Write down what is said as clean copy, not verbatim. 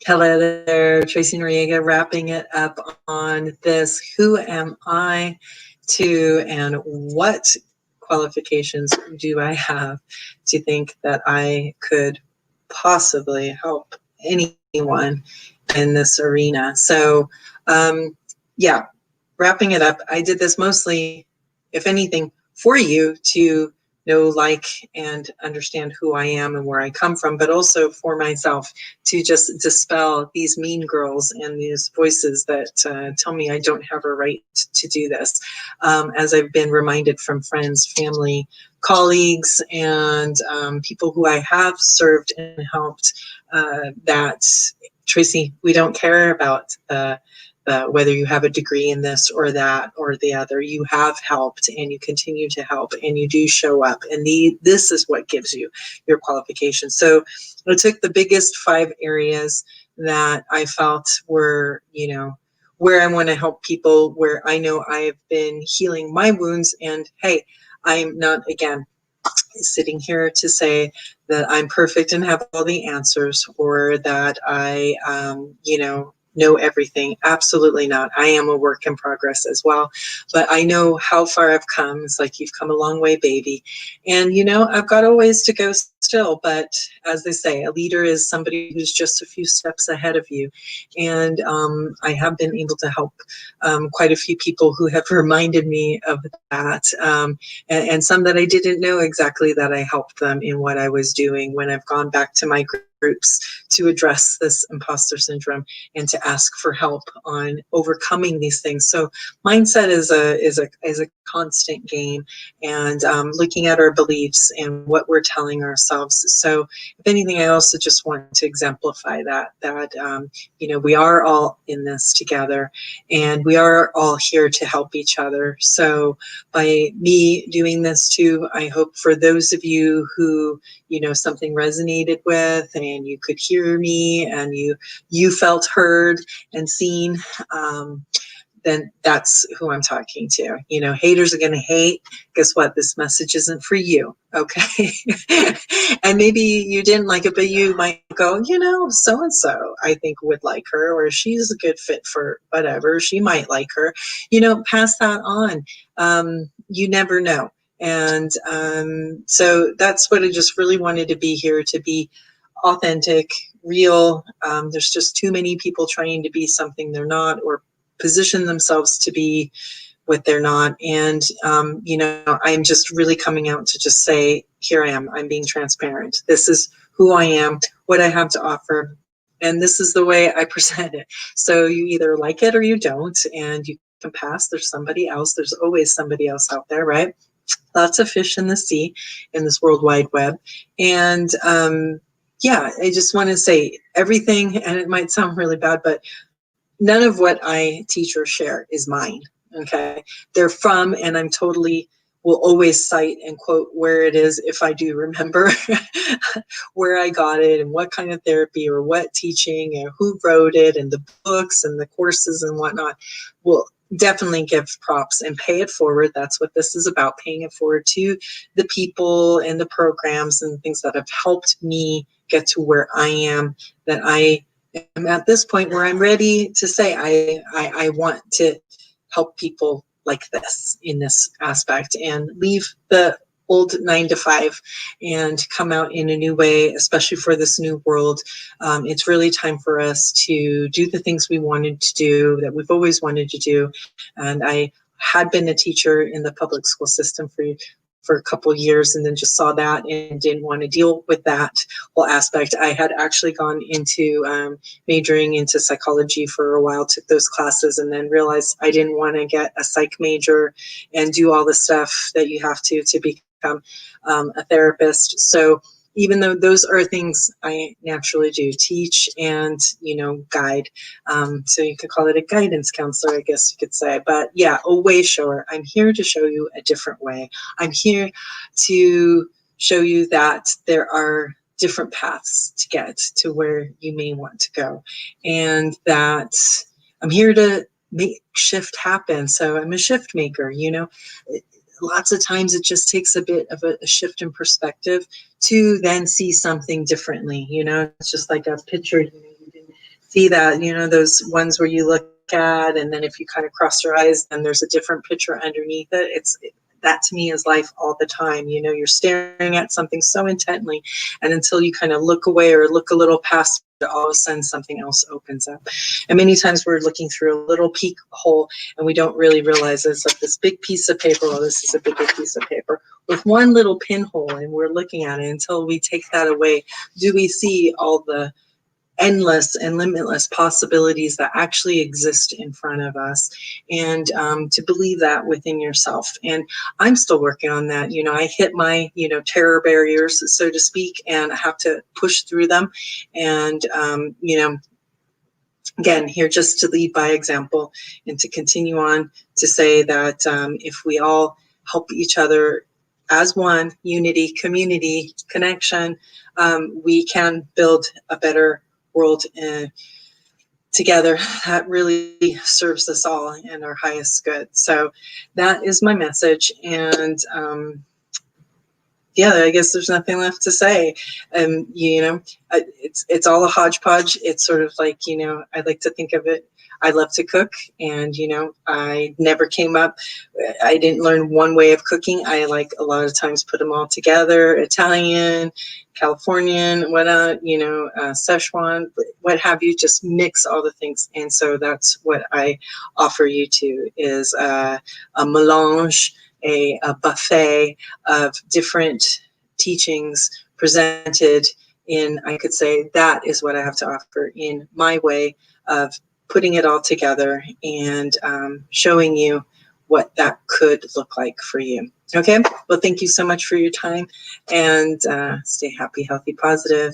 Hello there, Tracy Noriega, wrapping it up on this. Who am I to, and what qualifications do I have to think that I could possibly help anyone in this arena? So, yeah, wrapping it up, I did this mostly, if anything, for you to know, like, and understand who I am and where I come from, but also for myself to just dispel these mean girls and these voices that tell me I don't have a right to do this. As I've been reminded from friends, family, colleagues, and people who I have served and helped, that Tracy, we don't care about whether you have a degree in this or that or the other. You have helped and you continue to help and you do show up, and this is what gives you your qualifications. So I took the biggest 5 areas that I felt were, where I want to help people, where I know I've been healing my wounds. And hey, I'm not, again, sitting here to say that I'm perfect and have all the answers, or that I, know everything. Absolutely not. I am a work in progress as well, but I know how far I've come. It's like, you've come a long way, baby. And, I've got a ways to go still, but as they say, a leader is somebody who's just a few steps ahead of you. And I have been able to help quite a few people who have reminded me of that, and some that I didn't know exactly that I helped them in what I was doing when I've gone back to my groups to address this imposter syndrome and to ask for help on overcoming these things. So mindset is a constant game, and looking at our beliefs and what we're telling ourselves. So if anything, I also just want to exemplify that we are all in this together, and we are all here to help each other. So by me doing this too, I hope for those of you who something resonated with, and you could hear me, and you felt heard and seen, then that's who I'm talking to. Haters are going to hate. Guess what? This message isn't for you. Okay. And maybe you didn't like it, but you might go, so-and-so I think would like her, or she's a good fit for whatever. She might like her, pass that on. You never know. And so that's what I just really wanted to be here, to be authentic, real. There's just too many people trying to be something they're not, or position themselves to be what they're not. And, I'm just really coming out to just say, here I am. I'm being transparent. This is who I am, what I have to offer. And this is the way I present it. So you either like it or you don't, and you can pass. There's somebody else. There's always somebody else out there, right? Lots of fish in the sea, in this world wide web. And I just want to say everything, and it might sound really bad, but none of what I teach or share is mine. Okay. They're from, and I'm totally will always cite and quote where it is, if I do remember where I got it and what kind of therapy or what teaching and who wrote it and the books and the courses and whatnot. Will definitely give props and pay it forward. That's what this is about, paying it forward to the people and the programs and things that have helped me get to where I am, that I am at this point where I'm ready to say I want to help people like this in this aspect, and leave the old 9 to 5 and come out in a new way, especially for this new world. It's really time for us to do the things we wanted to do, that we've always wanted to do. And I had been a teacher in the public school system for a couple of years, and then just saw that and didn't want to deal with that whole aspect. I had actually gone into majoring into psychology for a while, took those classes, and then realized I didn't want to get a psych major and do all the stuff that you have to become a therapist. So even though those are things I naturally do, teach and, guide. So you could call it a guidance counselor, I guess you could say. But yeah, a way shower. I'm here to show you a different way. I'm here to show you that there are different paths to get to where you may want to go. And that I'm here to make shift happen. So I'm a shift maker, Lots of times it just takes a bit of a shift in perspective to then see something differently. It's just like a picture, you didn't see that, those ones where you look at, and then if you kind of cross your eyes, then there's a different picture underneath it. That to me is life all the time. You're staring at something so intently, and until you kind of look away or look a little past, all of a sudden something else opens up. And many times we're looking through a little peek hole, and we don't really realize it's like this big piece of paper. Well, this is a bigger piece of paper with one little pinhole, and we're looking at it. Until we take that away, do we see all the endless and limitless possibilities that actually exist in front of us, and to believe that within yourself. And I'm still working on that. I hit my terror barriers, so to speak, and I have to push through them. And again, here just to lead by example, and to continue on to say that if we all help each other as one, unity, community, connection, we can build a better world together that really serves us all in our highest good. So that is my message. And yeah, I guess there's nothing left to say. It's all a hodgepodge. It's sort of like, I like to think of it, I love to cook, and I never came up, I didn't learn one way of cooking. I like a lot of times put them all together, Italian, Californian, Szechuan, what have you, just mix all the things. And so that's what I offer you to, is a melange, a buffet of different teachings presented in, I could say, that is what I have to offer in my way of putting it all together and showing you what that could look like for you. Okay, well, thank you so much for your time, and stay happy, healthy, positive.